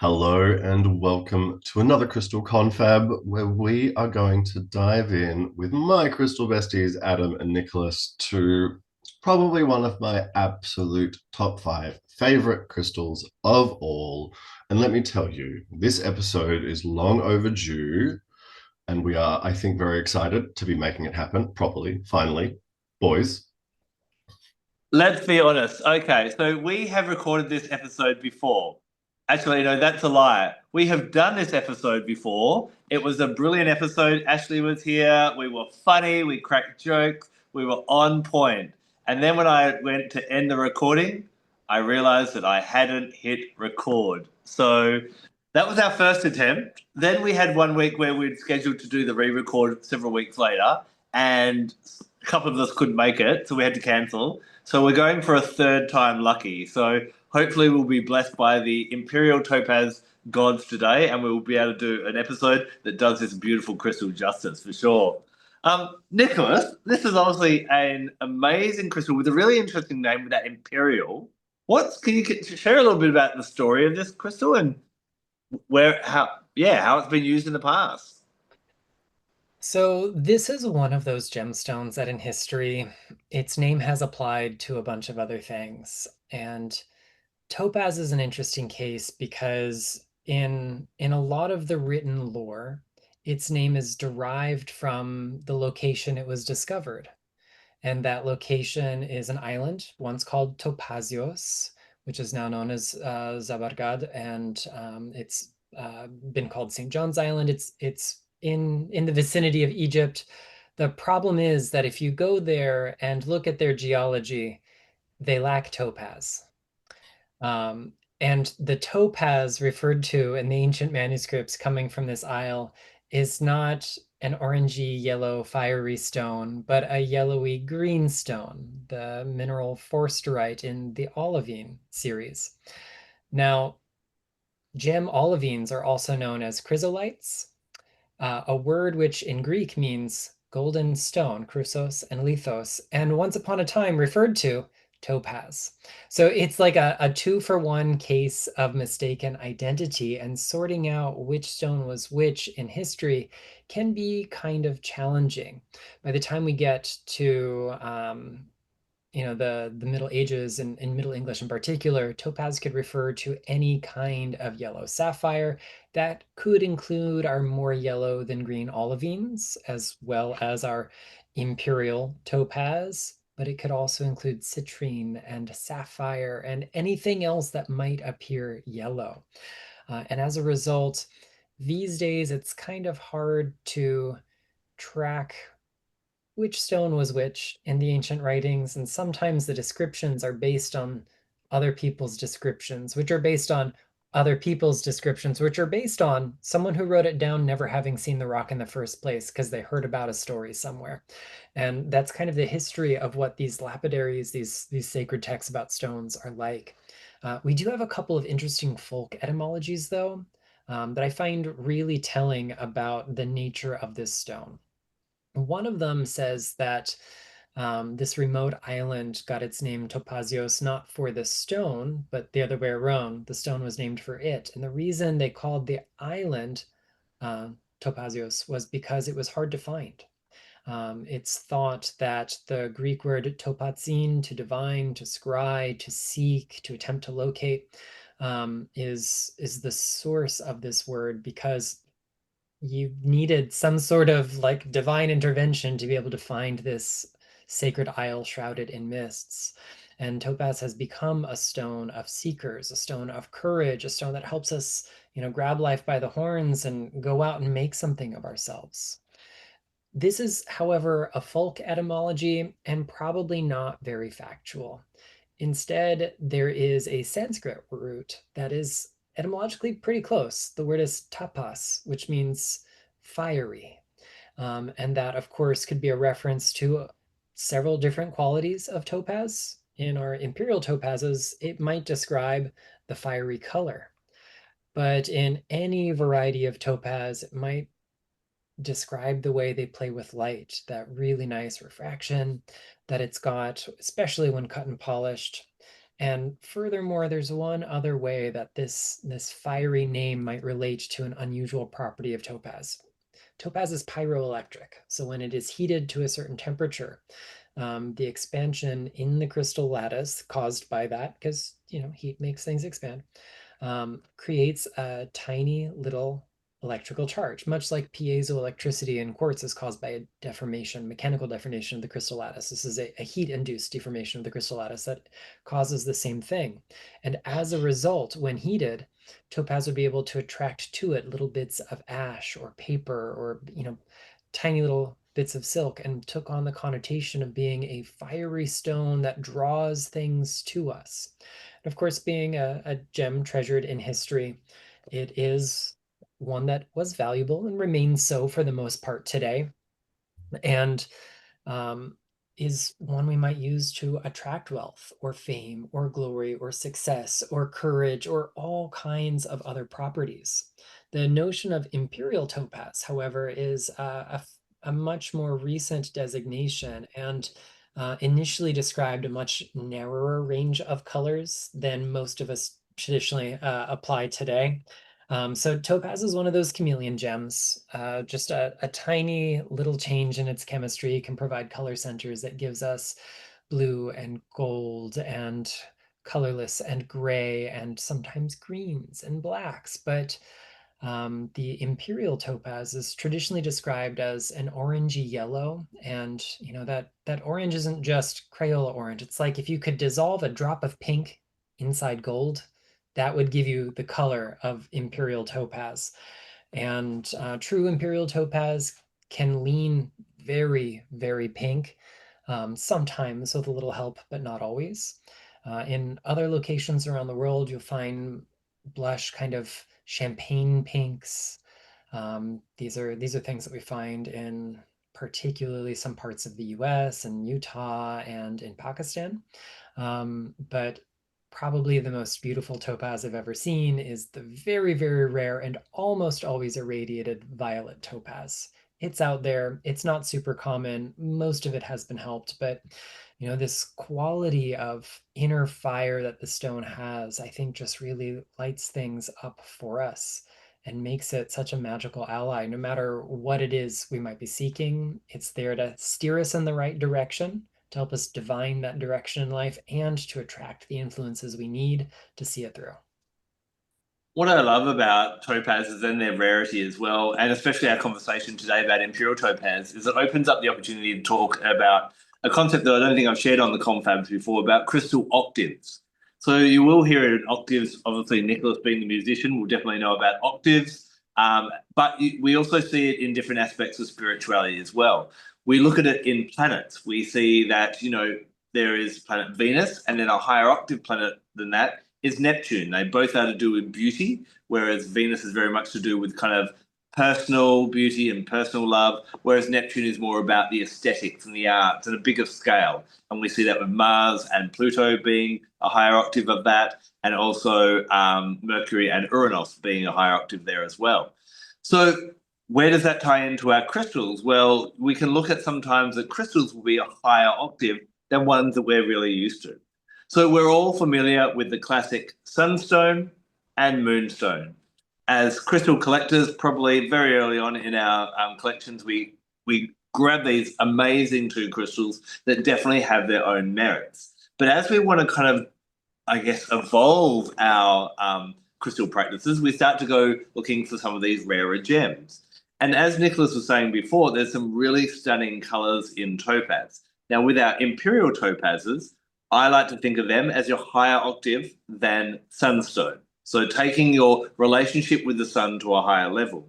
Hello and welcome to another Crystal Confab where we are going to dive in with my crystal besties, Adam and Nicholas, to probably one of my absolute top five favorite crystals of all. And let me tell you, this episode is long overdue, and we are, I think, very excited to be making it happen properly, finally. Boys, Let's be honest. Okay, so we have recorded this episode before. Actually, no, that's a lie. We have done this episode before. It was a brilliant episode. Ashley was here. We were funny. We cracked jokes. We were on point. And then when I went to end the recording, I realized that I hadn't hit record. So that was our first attempt. Then we had one week where we'd scheduled to do the re record several weeks later, and a couple of us couldn't make it. So we had to cancel. So we're going for a third time lucky. So hopefully we'll be blessed by the Imperial Topaz gods today, and we will be able to do an episode that does this beautiful crystal justice for sure. Nicholas, this is obviously an amazing crystal with a really interesting name with that Imperial. What can you share a little bit about the story of this crystal and how it's been used in the past? So this is one of those gemstones that in history, its name has applied to a bunch of other things. And topaz is an interesting case because in a lot of the written lore, its name is derived from the location it was discovered. And that location is an island once called Topazios, which is now known as Zabargad, and it's been called St. John's Island. It's in the vicinity of Egypt. The problem is that if you go there and look at their geology, they lack topaz. Um, and the topaz referred to in the ancient manuscripts coming from this isle is not an orangey yellow fiery stone, but a yellowy green stone, the mineral forsterite in the olivine series. Now, gem olivines are also known as chrysolites, a word which in Greek means golden stone, chrysos and lithos, and once upon a time referred to topaz. So it's like a two-for-one case of mistaken identity, and sorting out which stone was which in history can be kind of challenging. By the time we get to the Middle Ages and in Middle English in particular, topaz could refer to any kind of yellow sapphire. That could include our more yellow than green olivines, as well as our imperial topaz, but it could also include citrine and sapphire and anything else that might appear yellow. And as a result, these days it's kind of hard to track which stone was which in the ancient writings, and sometimes the descriptions are based on other people's descriptions, which are based on other people's descriptions, which are based on someone who wrote it down never having seen the rock in the first place because they heard about a story somewhere. And that's kind of the history of what these lapidaries, these sacred texts about stones are like. We do have a couple of interesting folk etymologies, though, that I find really telling about the nature of this stone. One of them says that this remote island got its name Topazios not for the stone, but the other way around. The stone was named for it. And the reason they called the island uh, Topazios was because it was hard to find. It's thought that the Greek word topazin, to divine, to scry, to seek, to attempt to locate, is the source of this word because you needed some sort of like divine intervention to be able to find this sacred isle shrouded in mists. And topaz has become a stone of seekers, a stone of courage, a stone that helps us, grab life by the horns and go out and make something of ourselves. This is, however, a folk etymology and probably not very factual. Instead, there is a Sanskrit root that is etymologically pretty close. The word is tapas, which means fiery. And that, of course, could be a reference to several different qualities of topaz. In our imperial topazes, it might describe the fiery color. But in any variety of topaz, it might describe the way they play with light, that really nice refraction that it's got, especially when cut and polished. And furthermore, there's one other way that this fiery name might relate to an unusual property of topaz. Topaz is pyroelectric, so when it is heated to a certain temperature, the expansion in the crystal lattice caused by that, because heat makes things expand, creates a tiny little electrical charge, much like piezoelectricity in quartz is caused by a deformation, mechanical deformation of the crystal lattice. This is a heat-induced deformation of the crystal lattice that causes the same thing. And as a result, when heated, topaz would be able to attract to it little bits of ash or paper or tiny little bits of silk, and took on the connotation of being a fiery stone that draws things to us. And of course, being a gem treasured in history, it is one that was valuable and remains so for the most part today, and um, is one we might use to attract wealth or fame or glory or success or courage or all kinds of other properties. The notion of imperial topaz, however, is a much more recent designation, and initially described a much narrower range of colors than most of us traditionally apply today. So topaz is one of those chameleon gems. Just a tiny little change in its chemistry can provide color centers that gives us blue and gold and colorless and gray and sometimes greens and blacks. But the imperial topaz is traditionally described as an orangey yellow, and that orange isn't just Crayola orange. It's like if you could dissolve a drop of pink inside gold, that would give you the color of imperial topaz. And true imperial topaz can lean very, very pink, sometimes with a little help, but not always. In other locations around the world, you'll find blush kind of champagne pinks. These are things that we find in particularly some parts of the US and Utah and in Pakistan. But probably the most beautiful topaz I've ever seen is the very, very rare and almost always irradiated violet topaz. It's out there. It's not super common. Most of it has been helped, but this quality of inner fire that the stone has, I think just really lights things up for us and makes it such a magical ally. No matter what it is we might be seeking, it's there to steer us in the right direction, to help us divine that direction in life, and to attract the influences we need to see it through. What I love about topazes and their rarity as well, and especially our conversation today about Imperial Topaz, is it opens up the opportunity to talk about a concept that I don't think I've shared on the confabs before about crystal octaves. So you will hear it in octaves. Obviously, Nicholas being the musician will definitely know about octaves, but we also see it in different aspects of spirituality as well. We look at it in planets. We see that, there is planet Venus, and then a higher octave planet than that is Neptune. They both have to do with beauty, whereas Venus is very much to do with kind of personal beauty and personal love, whereas Neptune is more about the aesthetics and the arts at a bigger scale. And we see that with Mars and Pluto being a higher octave of that, and also Mercury and Uranus being a higher octave there as well. So where does that tie into our crystals? Well, we can look at sometimes that crystals will be a higher octave than ones that we're really used to. So we're all familiar with the classic sunstone and moonstone. As crystal collectors, probably very early on in our collections, we grab these amazing two crystals that definitely have their own merits. But as we want to kind of, I guess, evolve our crystal practices, we start to go looking for some of these rarer gems. And as Nicholas was saying before, there's some really stunning colors in topaz. Now, with our imperial topazes, I like to think of them as your higher octave than sunstone. So taking your relationship with the sun to a higher level.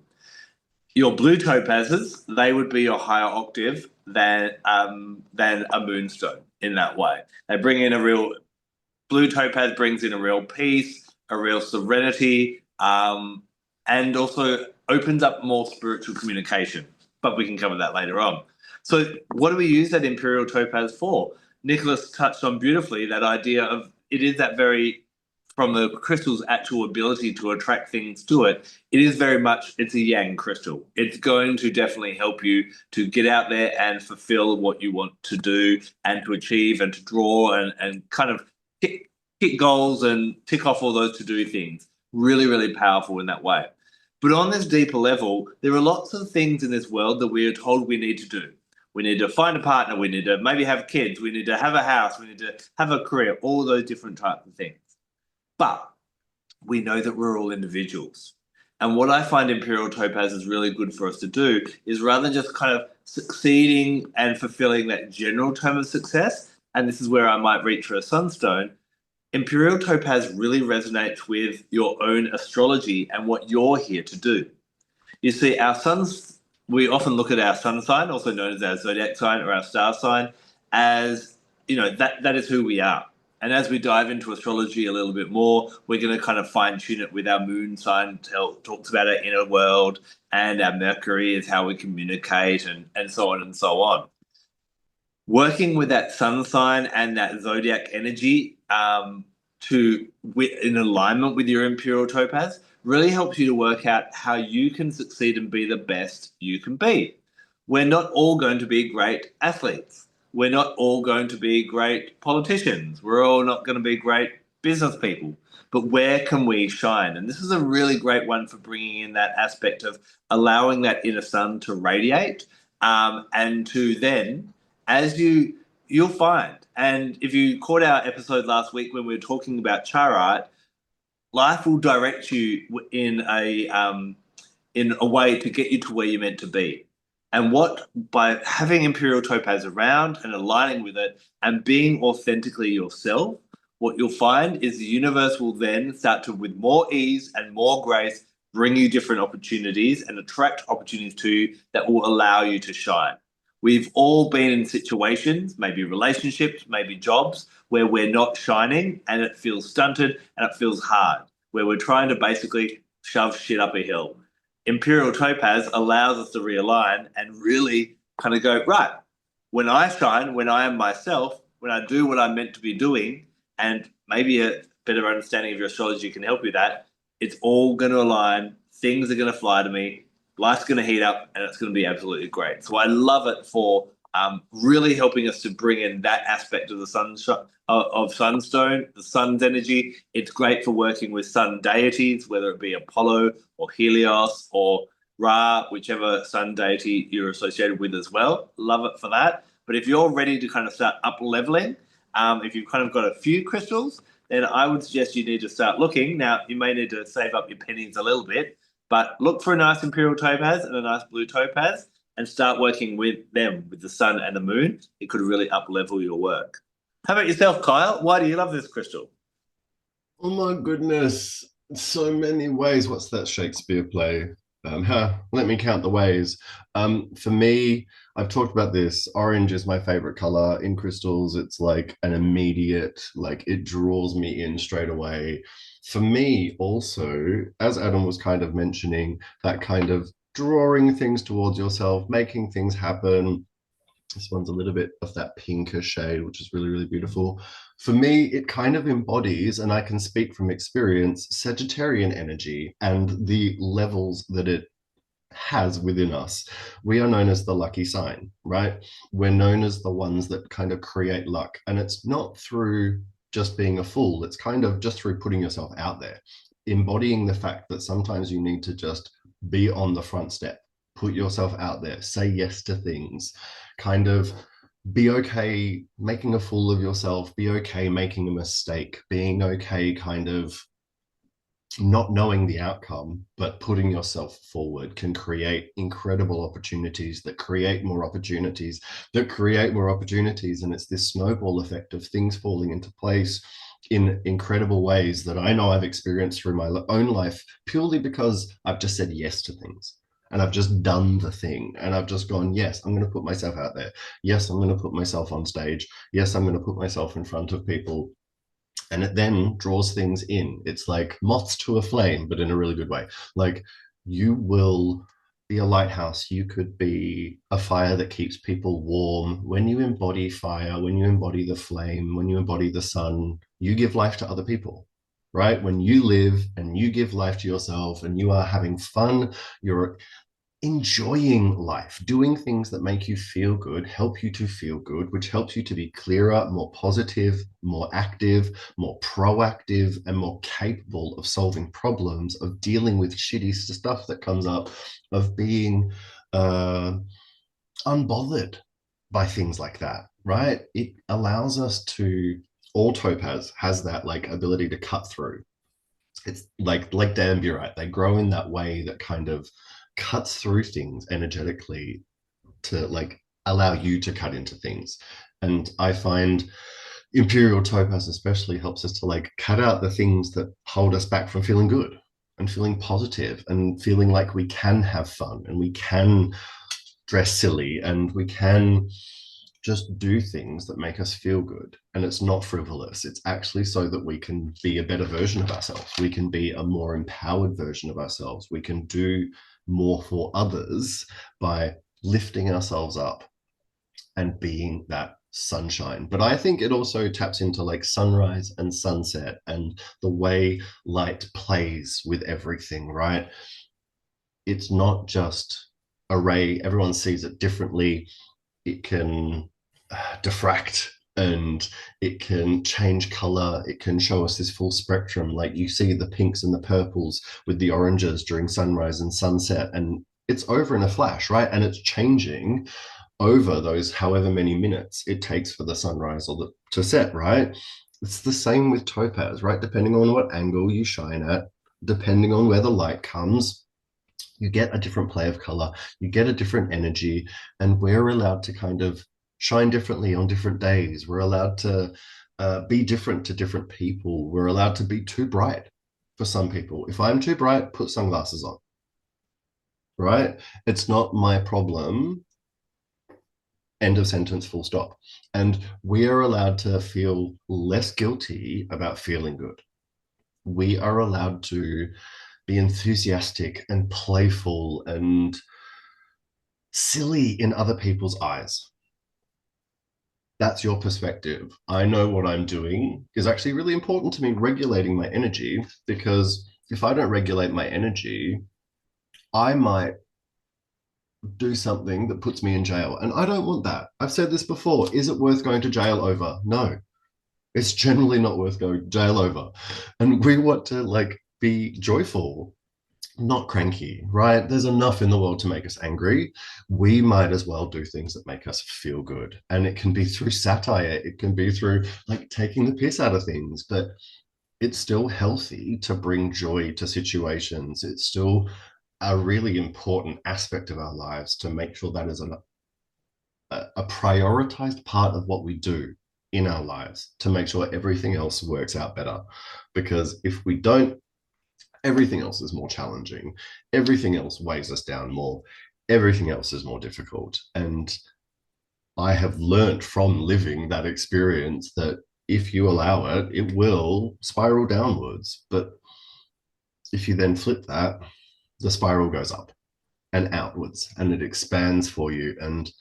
Your blue topazes, they would be your higher octave than a moonstone in that way. They bring in a real, blue topaz brings in a real peace, a real serenity, and also opens up more spiritual communication. But we can cover that later on. So what do we use that imperial topaz for? Nicholas touched on beautifully that idea of it is that very, from the crystal's actual ability to attract things to it, it is very much, it's a yang crystal. It's going to definitely help you to get out there and fulfill what you want to do and to achieve and to draw and kind of hit goals and tick off all those to-do things. Really, really powerful in that way. But on this deeper level, there are lots of things in this world that we are told we need to do. We need to find a partner, we need to maybe have kids, we need to have a house, we need to have a career, all those different types of things. But we know that we're all individuals. And what I find Imperial Topaz is really good for us to do is rather than just kind of succeeding and fulfilling that general term of success, and this is where I might reach for a sunstone, Imperial Topaz really resonates with your own astrology and what you're here to do. You see, we often look at our sun sign, also known as our zodiac sign or our star sign, as, that is who we are. And as we dive into astrology a little bit more, we're going to kind of fine tune it with our moon sign, talks about our inner world, and our Mercury is how we communicate, and so on and so on. Working with that sun sign and that zodiac energy in alignment with your Imperial Topaz really helps you to work out how you can succeed and be the best you can be. We're not all going to be great athletes. We're not all going to be great politicians. We're all not going to be great business people. But where can we shine? And this is a really great one for bringing in that aspect of allowing that inner sun to radiate, and to then, as you'll find, and if you caught our episode last week when we were talking about chart, life will direct you in a way to get you to where you're meant to be. And by having Imperial Topaz around and aligning with it and being authentically yourself, what you'll find is the universe will then start to, with more ease and more grace, bring you different opportunities and attract opportunities to you that will allow you to shine. We've all been in situations, maybe relationships, maybe jobs, where we're not shining and it feels stunted and it feels hard, where we're trying to basically shove shit up a hill. Imperial Topaz allows us to realign and really kind of go, right, when I shine, when I am myself, when I do what I'm meant to be doing, and maybe a better understanding of your astrology can help you with that, it's all going to align, things are going to fly to me, life's going to heat up, and it's going to be absolutely great. So I love it for really helping us to bring in that aspect of the sunstone, the sun's energy. It's great for working with sun deities, whether it be Apollo or Helios or Ra, whichever sun deity you're associated with as well. Love it for that. But if you're ready to kind of start up leveling, if you've kind of got a few crystals, then I would suggest you need to start looking. Now, you may need to save up your pennies a little bit, but look for a nice Imperial Topaz and a nice Blue Topaz and start working with them, with the sun and the moon. It could really up-level your work. How about yourself, Kyle? Why do you love this crystal? Oh my goodness, so many ways. What's that Shakespeare play? Let me count the ways. For me, I've talked about this. Orange is my favorite color in crystals. It's like an immediate, like it draws me in straight away. For me, also, as Adam was kind of mentioning, that kind of drawing things towards yourself, making things happen. This one's a little bit of that pinker shade, which is really, really beautiful. For me, it kind of embodies, and I can speak from experience, Sagittarian energy and the levels that it has within us. We are known as the lucky sign, right? We're known as the ones that kind of create luck. And it's not through just being a fool. It's kind of just through putting yourself out there, embodying the fact that sometimes you need to just be on the front step, put yourself out there, say yes to things, kind of be okay making a fool of yourself, be okay making a mistake, being okay kind of not knowing the outcome, but putting yourself forward can create incredible opportunities that create more opportunities that create more opportunities. And it's this snowball effect of things falling into place in incredible ways that I know I've experienced through my own life, purely because I've just said yes to things. And I've just done the thing. And I've just gone, yes, I'm going to put myself out there. Yes, I'm going to put myself on stage. Yes, I'm going to put myself in front of people. And it then draws things in. It's like moths to a flame, but in a really good way. Like you will be a lighthouse. You could be a fire that keeps people warm. When you embody fire, when you embody the flame, when you embody the sun, you give life to other people, right? When you live and you give life to yourself and you are having fun, you're enjoying life, doing things that make you feel good, help you to feel good, which helps you to be clearer, more positive, more active, more proactive, and more capable of solving problems, of dealing with shitty stuff that comes up, of being unbothered by things like that, right? It allows us to, all topaz has that like ability to cut through. It's like danburite, they grow in that way that kind of cuts through things energetically to like allow you to cut into things. And I find Imperial Topaz especially helps us to like cut out the things that hold us back from feeling good and feeling positive and feeling like we can have fun and we can dress silly and we can just do things that make us feel good. And it's not frivolous. It's actually so that we can be a better version of ourselves. We can be a more empowered version of ourselves. We can do more for others by lifting ourselves up and being that sunshine. But I think it also taps into like sunrise and sunset and the way light plays with everything, right? It's not just a ray. Everyone sees it differently. It can diffract and it can change color. It can show us this full spectrum. Like you see the pinks and the purples with the oranges during sunrise and sunset, and it's over in a flash, right? And it's changing over those however many minutes it takes for the sunrise or to set, right? It's the same with topaz, right? Depending on what angle you shine at, depending on where the light comes, you get a different play of color, you get a different energy, and we're allowed to kind of shine differently on different days. We're allowed to be different to different people. We're allowed to be too bright for some people. If I'm too bright, put sunglasses on, right? It's not my problem. End of sentence, full stop. And we are allowed to feel less guilty about feeling good. We are allowed to be enthusiastic and playful and silly in other people's eyes. That's your perspective. I know what I'm doing is actually really important to me, regulating my energy, because if I don't regulate my energy, I might do something that puts me in jail. And I don't want that. I've said this before. Is it worth going to jail over? No, it's generally not worth going to jail over. And we want to like be joyful, not cranky, right? There's enough in the world to make us angry. We might as well do things that make us feel good. And it can be through satire, it can be through like taking the piss out of things, but it's still healthy to bring joy to situations. It's still a really important aspect of our lives to make sure that is a prioritized part of what we do in our lives to make sure everything else works out better. Because if we don't, everything else is more challenging. Everything else weighs us down more. Everything else is more difficult. And I have learned from living that experience that if you allow it, it will spiral downwards. But if you then flip that, the spiral goes up and outwards and it expands for you and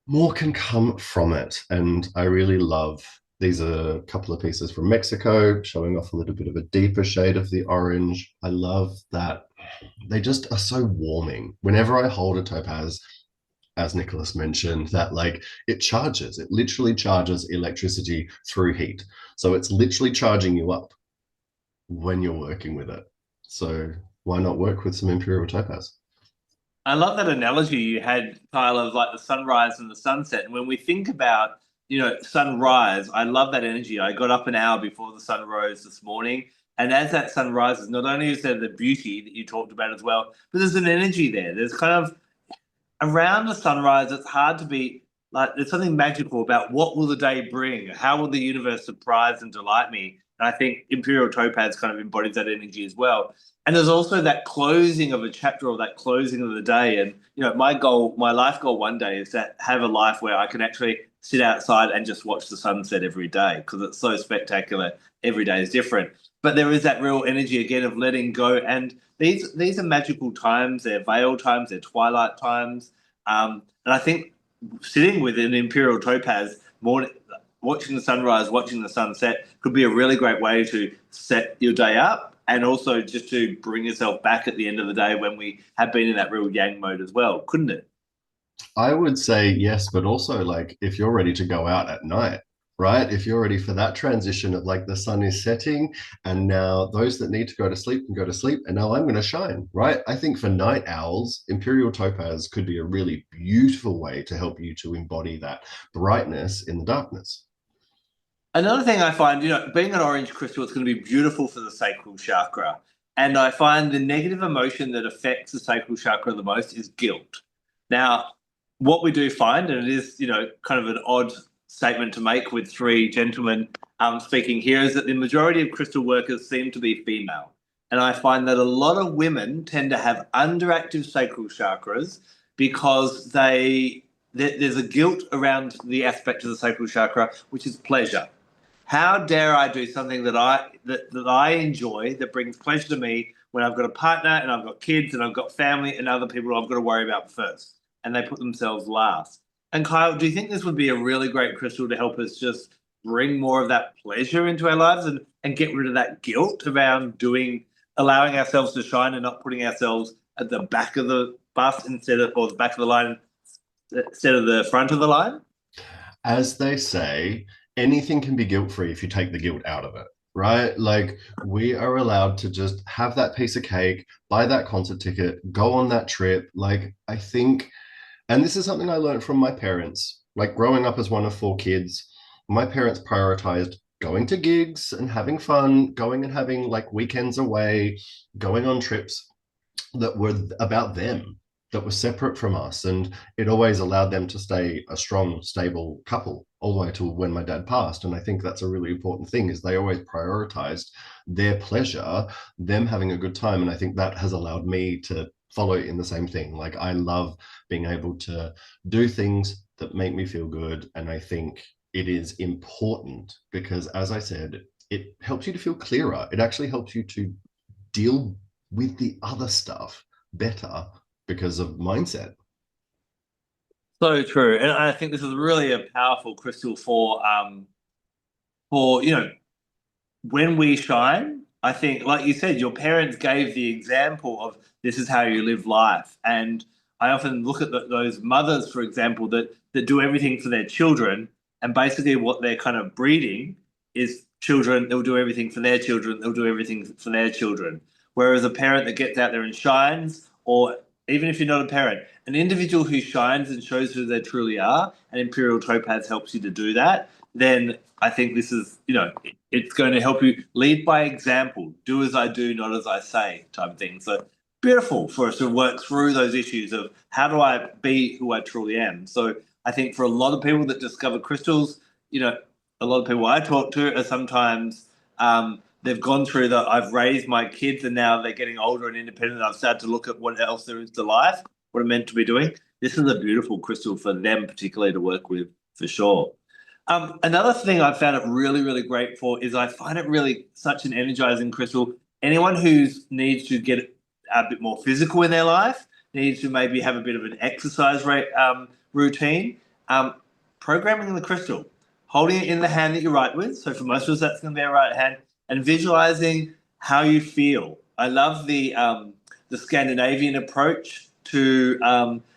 more can come from it. And I really love, these are a couple of pieces from Mexico showing off a little bit of a deeper shade of the orange. I love that they just are so warming. Whenever I hold a topaz, as Nicholas mentioned, that like it charges, it literally charges electricity through heat. So it's literally charging you up when you're working with it. So why not work with some Imperial Topaz? I love that analogy you had, Kyle, of like the sunrise and the sunset. And when we think about, sunrise, I love that energy. I got up an hour before the sun rose this morning. And as that sun rises, not only is there the beauty that you talked about as well, but there's an energy there. There's kind of around the sunrise, it's hard to be like, there's something magical about what will the day bring? How will the universe surprise and delight me? And I think Imperial Topaz kind of embodies that energy as well. And there's also that closing of a chapter or that closing of the day. And, my goal, my life goal one day is to have a life where I can actually sit outside and just watch the sunset every day because it's so spectacular. Every day is different. But there is that real energy again of letting go. And these are magical times. They're veil times. They're twilight times. And I think sitting with an Imperial Topaz, watching the sunrise, watching the sunset could be a really great way to set your day up and also just to bring yourself back at the end of the day when we have been in that real yang mode as well, couldn't it? I would say yes, but also like if you're ready to go out at night, right? If you're ready for that transition of like the sun is setting and now those that need to go to sleep can go to sleep and now I'm going to shine, right? I think for night owls, Imperial Topaz could be a really beautiful way to help you to embody that brightness in the darkness. Another thing I find, being an orange crystal, it's going to be beautiful for the sacral chakra. And I find the negative emotion that affects the sacral chakra the most is guilt. Now, what we do find, and it is, kind of an odd statement to make with three gentlemen speaking here, is that the majority of crystal workers seem to be female. And I find that a lot of women tend to have underactive sacral chakras because there's a guilt around the aspect of the sacral chakra, which is pleasure. How dare I do something that I enjoy, that brings pleasure to me when I've got a partner and I've got kids and I've got family and other people I've got to worry about first, and they put themselves last. And Kyle, do you think this would be a really great crystal to help us just bring more of that pleasure into our lives and get rid of that guilt around allowing ourselves to shine and not putting ourselves at the back of the bus or the back of the line instead of the front of the line? As they say, anything can be guilt-free if you take the guilt out of it, right? Like we are allowed to just have that piece of cake, buy that concert ticket, go on that trip. Like I think, and this is something I learned from my parents, like growing up as one of four kids, my parents prioritized going to gigs and having fun, going and having like weekends away, going on trips that were about them, that were separate from us. And it always allowed them to stay a strong, stable couple all the way to when my dad passed. And I think that's a really important thing is they always prioritized their pleasure, them having a good time. And I think that has allowed me to follow in the same thing. Like I love being able to do things that make me feel good. And I think it is important because, as I said, it helps you to feel clearer. It actually helps you to deal with the other stuff better because of mindset. So true. And I think this is really a powerful crystal for when we shine. I think, like you said, your parents gave the example of this is how you live life. And I often look at those mothers, for example, that do everything for their children. And basically, what they're kind of breeding is children. They'll do everything for their children. They'll do everything for their children. Whereas a parent that gets out there and shines, or even if you're not a parent, an individual who shines and shows who they truly are, and Imperial Topaz helps you to do that, then I think this is, it's going to help you lead by example, do as I do, not as I say type of thing. So beautiful for us to work through those issues of how do I be who I truly am. So I think for a lot of people that discover crystals, a lot of people I talk to are sometimes they've gone through that. I've raised my kids and now they're getting older and independent. I've started to look at what else there is to life, what I'm meant to be doing. This is a beautiful crystal for them particularly to work with for sure. Another thing I found it really, really great for is I find it really such an energizing crystal. Anyone who needs to get a bit more physical in their life, needs to maybe have a bit of an exercise rate routine, programming the crystal, holding it in the hand that you write with. So for most of us, that's going to be our right hand, and visualizing how you feel. I love the Scandinavian approach to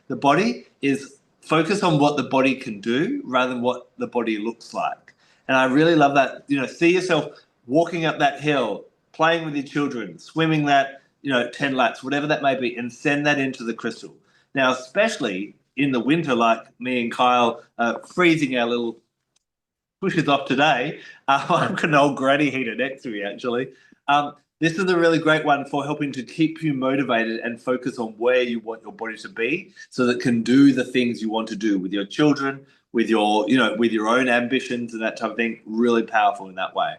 the body is focus on what the body can do rather than what the body looks like. And I really love that, see yourself walking up that hill, playing with your children, swimming that, 10 laps, whatever that may be, and send that into the crystal. Now, especially in the winter, like me and Kyle freezing our little pushes off today. I've got an old granny heater next to me, actually. This is a really great one for helping to keep you motivated and focus on where you want your body to be so that it can do the things you want to do with your children, with your, with your own ambitions and that type of thing. Really powerful in that way.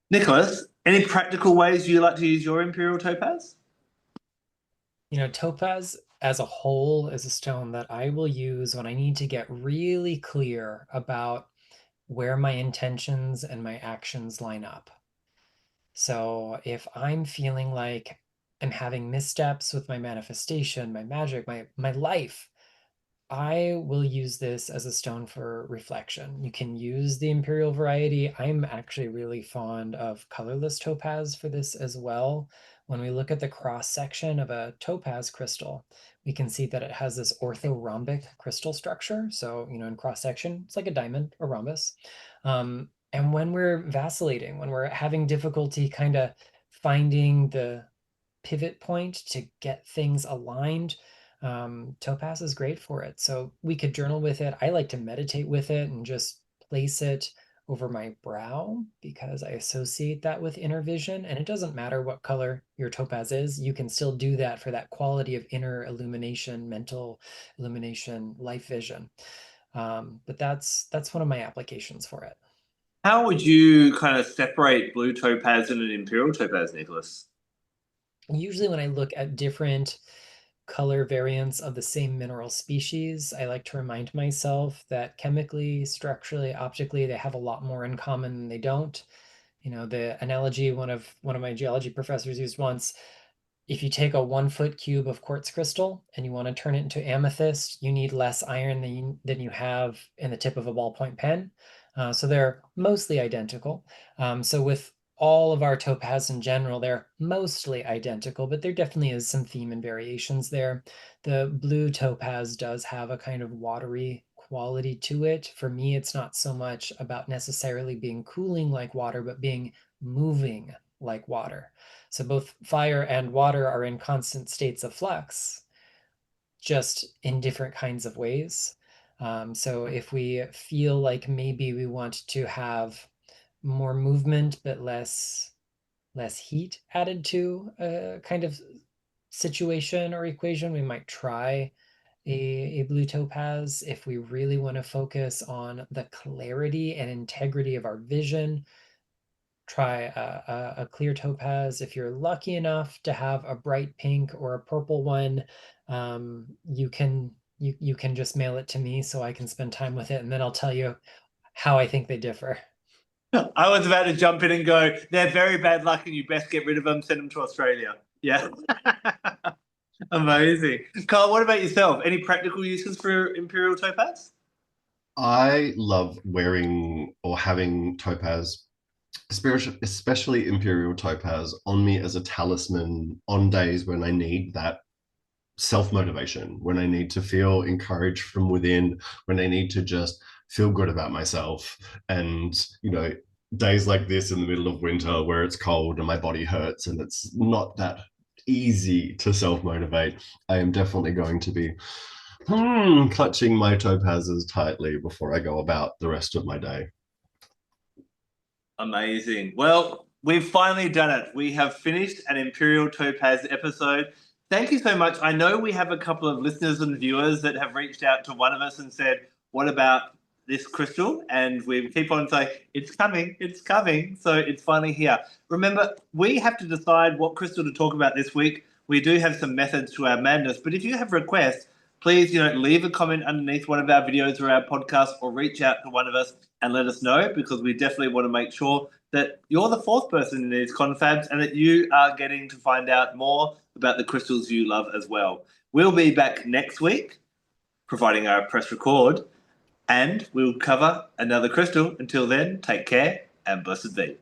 Nicholas, any practical ways you like to use your Imperial Topaz? Topaz as a whole is a stone that I will use when I need to get really clear about where my intentions and my actions line up. So if I'm feeling like I'm having missteps with my manifestation, my magic, my life, I will use this as a stone for reflection. You can use the Imperial variety. I'm actually really fond of colorless topaz for this as well. When we look at the cross section of a topaz crystal, we can see that it has this orthorhombic crystal structure. So, in cross section, it's like a diamond or rhombus. And when we're vacillating, when we're having difficulty kind of finding the pivot point to get things aligned, topaz is great for it. So we could journal with it. I like to meditate with it and just place it over my brow because I associate that with inner vision. And it doesn't matter what color your topaz is, you can still do that for that quality of inner illumination, mental illumination, life vision. But that's one of my applications for it. How would you kind of separate blue topaz and an imperial topaz, Nicholas? Usually when I look at different color variants of the same mineral species, I like to remind myself that chemically, structurally, optically, they have a lot more in common than they don't. The analogy one of my geology professors used once: if you take a 1 foot cube of quartz crystal and you want to turn it into amethyst, you need less iron than you have in the tip of a ballpoint pen. So they're mostly identical. So with all of our topaz in general, they're mostly identical, but there definitely is some theme and variations there. The blue topaz does have a kind of watery quality to it. For me, it's not so much about necessarily being cooling like water, but being moving like water. So both fire and water are in constant states of flux, just in different kinds of ways. So if we feel like maybe we want to have more movement but less heat added to a kind of situation or equation, we might try a blue topaz. If we really want to focus on the clarity and integrity of our vision, try a clear topaz. If you're lucky enough to have a bright pink or a purple one, you can just mail it to me so I can spend time with it, and then I'll tell you how I think they differ. I was about to jump in and go, they're very bad luck and you best get rid of them, send them to Australia. Yeah. Amazing. Carl, what about yourself? Any practical uses for Imperial Topaz? I love wearing or having topaz, especially Imperial Topaz, on me as a talisman on days when I need that self motivation, when I need to feel encouraged from within, when I need to just feel good about myself. And, days like this in the middle of winter where it's cold and my body hurts and it's not that easy to self motivate, I am definitely going to be clutching my topazes tightly before I go about the rest of my day. Amazing. Well, we've finally done it. We have finished an Imperial Topaz episode. Thank you so much. I know we have a couple of listeners and viewers that have reached out to one of us and said, what about this crystal? And we keep on saying, it's coming, it's coming. So it's finally here. Remember, we have to decide what crystal to talk about this week. We do have some methods to our madness, but if you have requests, please, leave a comment underneath one of our videos or our podcast, or reach out to one of us and let us know, because we definitely want to make sure that you're the fourth person in these confabs and that you are getting to find out more about the crystals you love as well. We'll be back next week, providing our press record, and we'll cover another crystal. Until then, take care and blessed be.